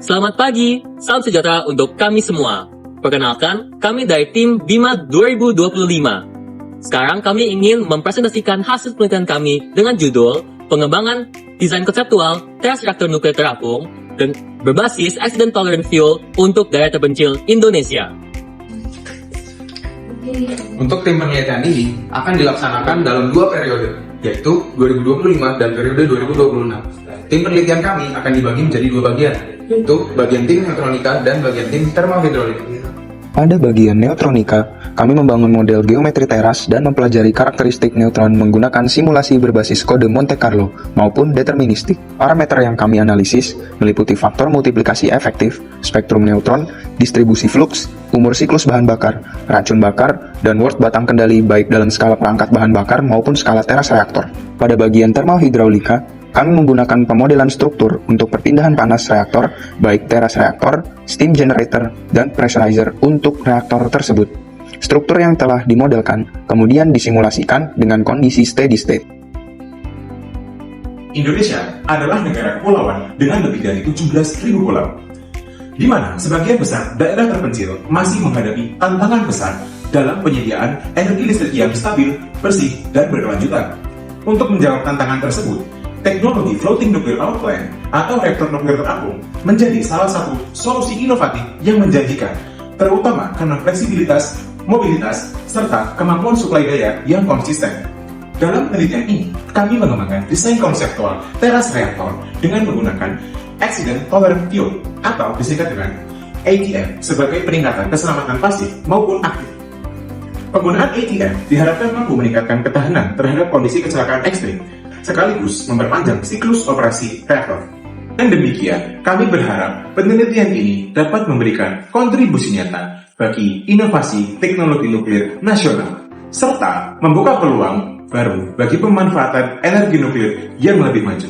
Selamat pagi, salam sejahtera untuk kami semua. Perkenalkan, kami dari tim BIMA 2025. Sekarang kami ingin mempresentasikan hasil penelitian kami dengan judul Pengembangan Desain Konseptual Teras Reaktor Nuklir Terapung dan berbasis Accident Tolerant Fuel untuk daerah terpencil Indonesia. Untuk tim penelitian ini akan dilaksanakan dalam 2 periode, yaitu 2025 dan periode 2026. Tim penelitian kami akan dibagi menjadi 2 bagian, yaitu bagian tim neutronika dan bagian tim thermal hidrolika. Pada bagian neutronika, kami membangun model geometri teras dan mempelajari karakteristik neutron menggunakan simulasi berbasis kode Monte Carlo maupun deterministik. Parameter yang kami analisis meliputi faktor multiplikasi efektif, spektrum neutron, distribusi flux, umur siklus bahan bakar, racun bakar, dan worth batang kendali baik dalam skala perangkat bahan bakar maupun skala teras reaktor. Pada bagian thermal hidraulika, kami menggunakan pemodelan struktur untuk perpindahan panas reaktor, baik teras reaktor, steam generator, dan pressurizer untuk reaktor tersebut. Struktur yang telah dimodelkan kemudian disimulasikan dengan kondisi steady state. Indonesia adalah negara kepulauan dengan lebih dari 17.000 pulau, di mana sebagian besar daerah terpencil masih menghadapi tantangan besar dalam penyediaan energi listrik yang stabil, bersih, dan berkelanjutan. Untuk menjawab tantangan tersebut, teknologi floating nuclear power plant atau reaktor nuklir terapung menjadi salah satu solusi inovatif yang menjanjikan, terutama karena fleksibilitas, mobilitas, serta kemampuan suplai daya yang konsisten. Dalam penelitian ini, kami mengembangkan desain konseptual teras reaktor dengan menggunakan Accident Tolerant Fuel atau disingkat dengan ATF sebagai peningkatan keselamatan pasif maupun aktif. Penggunaan ATF diharapkan mampu meningkatkan ketahanan terhadap kondisi kecelakaan ekstrim, sekaligus memperpanjang siklus operasi reaktor. Dan demikian, kami berharap penelitian ini dapat memberikan kontribusi nyata bagi inovasi teknologi nuklir nasional, serta membuka peluang baru bagi pemanfaatan energi nuklir yang lebih maju.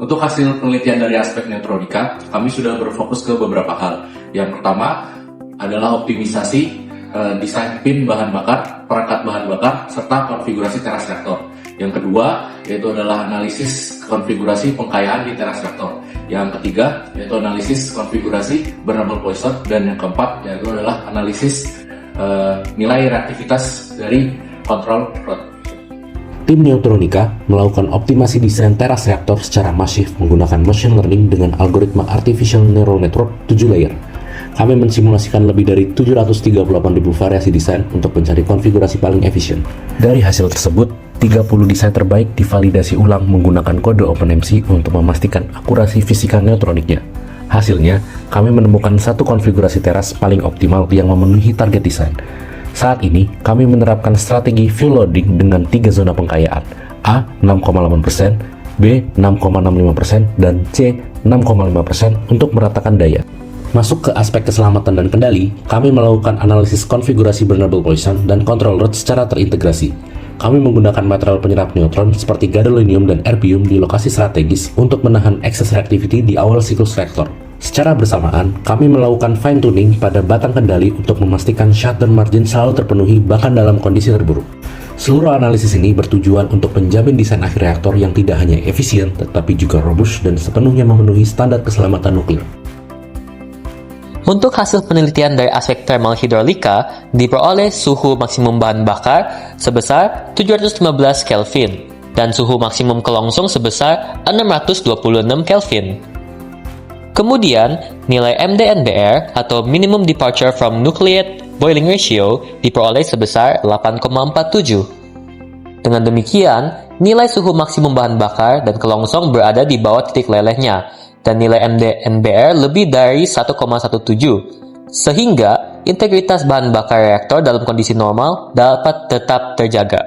Untuk hasil penelitian dari aspek neutronika, kami sudah berfokus ke beberapa hal. Yang pertama adalah optimisasi desain pin bahan bakar, perangkat bahan bakar, serta konfigurasi teras reaktor. Yang kedua, yaitu adalah analisis konfigurasi pengkayaan di teras reaktor. Yang ketiga, yaitu analisis konfigurasi Bernoulli Poisson. Dan yang keempat, yaitu adalah analisis nilai reaktivitas dari kontrol rod. Tim Neutronika melakukan optimasi desain teras reaktor secara masif menggunakan machine learning dengan algoritma Artificial Neural Network 7 layer. Kami mensimulasikan lebih dari 738.000 variasi desain untuk mencari konfigurasi paling efisien. Dari hasil tersebut, 30 desain terbaik divalidasi ulang menggunakan kode OpenMC untuk memastikan akurasi fisika neutroniknya. Hasilnya, kami menemukan satu konfigurasi teras paling optimal yang memenuhi target desain. Saat ini, kami menerapkan strategi fuel loading dengan 3 zona pengkayaan, A 6,8%, B 6,65%, dan C 6,5% untuk meratakan daya. Masuk ke aspek keselamatan dan kendali, kami melakukan analisis konfigurasi Bernoulli Poisson dan control rod secara terintegrasi. Kami menggunakan material penyerap neutron seperti gadolinium dan erbium di lokasi strategis untuk menahan excess reactivity di awal siklus reaktor. Secara bersamaan, kami melakukan fine-tuning pada batang kendali untuk memastikan shutdown margin selalu terpenuhi bahkan dalam kondisi terburuk. Seluruh analisis ini bertujuan untuk menjamin desain akhir reaktor yang tidak hanya efisien, tetapi juga robust dan sepenuhnya memenuhi standar keselamatan nuklir. Untuk hasil penelitian dari aspek thermal hidrolika, diperoleh suhu maksimum bahan bakar sebesar 715 Kelvin dan suhu maksimum kelongsong sebesar 626 Kelvin. Kemudian, nilai MDNBR atau Minimum Departure from Nucleate Boiling Ratio diperoleh sebesar 8,47. Dengan demikian, nilai suhu maksimum bahan bakar dan kelongsong berada di bawah titik lelehnya, dan nilai MDNBR lebih dari 1,17, sehingga integritas bahan bakar reaktor dalam kondisi normal dapat tetap terjaga.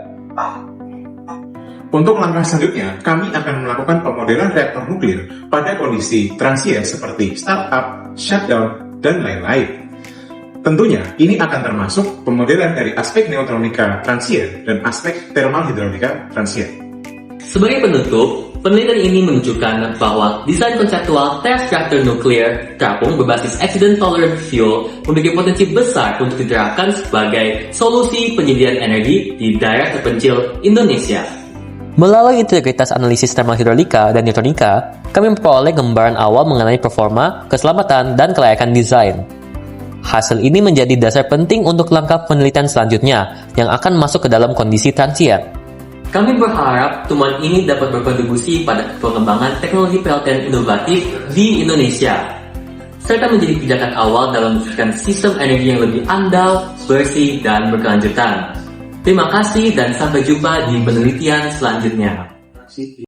Untuk langkah selanjutnya, kami akan melakukan pemodelan reaktor nuklir pada kondisi transient seperti startup, shutdown, dan lain-lain. Tentunya, ini akan termasuk pemodelan dari aspek neutronika transient dan aspek thermal hidrolika transient. Sebagai penutup, penelitian ini menunjukkan bahwa desain konseptual teras reaktor nuklir terapung berbasis accident tolerant fuel memiliki potensi besar untuk diterapkan sebagai solusi penyediaan energi di daerah terpencil Indonesia. Melalui integritas analisis thermal hidrolika dan neutronika, kami memperoleh gambaran awal mengenai performa, keselamatan, dan kelayakan desain. Hasil ini menjadi dasar penting untuk langkah penelitian selanjutnya yang akan masuk ke dalam kondisi transient. Kami berharap temuan ini dapat berkontribusi pada pengembangan teknologi PLTN inovatif di Indonesia, serta menjadi pijakan awal dalam mewujudkan sistem energi yang lebih andal, bersih, dan berkelanjutan. Terima kasih dan sampai jumpa di penelitian selanjutnya.